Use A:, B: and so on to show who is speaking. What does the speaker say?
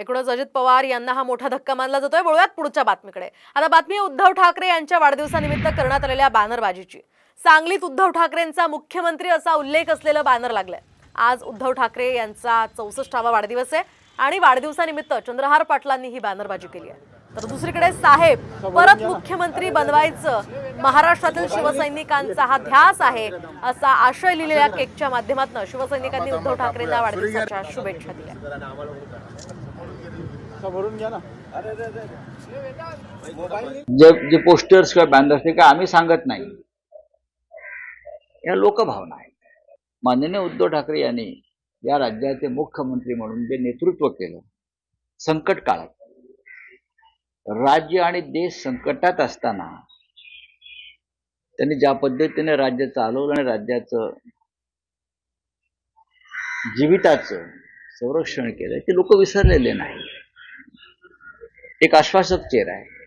A: एकूणच अजित पवार यांना हा मोठा धक्का मानला जातोय। वळूयात पुढच्या बातमीकडे। आता बातमी उद्धव ठाकरे यांच्या वाढदिवसानिमित्त करण्यात आलेल्या बॅनरबाजीची। सांगलीत उद्धव ठाकरेंचा मुख्यमंत्री असा उल्लेख असलेलं बॅनर लागलंय। आज उद्धव ठाकरे यांचा 64वा वाढदिवस आहे आणि वाढदिवसानिमित्त चंद्रहार पाटलांनी ही बॅनरबाजी केली आहे। तर दुसरीकडे साहेब परत मुख्यमंत्री बनवायचं महाराष्ट्रातील शिवसैनिकांचा हा ध्यास आहे असा आशय लिहिलेल्या केकच्या माध्यमातून शिवसैनिकांनी उद्धव ठाकरेंना वाढदिवसाच्या शुभेच्छा दिल्या।
B: जे पोस्टर्स किंवा बॅनर्स ते काय आम्ही सांगत नाही, या लोकभावना आहेत। माननीय उद्धव ठाकरे यांनी या राज्याचे मुख्यमंत्री म्हणून जे नेतृत्व केलं, संकट काळात राज्य आणि देश संकटात असताना त्यांनी ज्या पद्धतीने राज्य चालवलं आणि राज्याचं जीविताचं संरक्षण केलं ते लोक विसरलेले नाही। एक आश्वासक चेहरा आहे।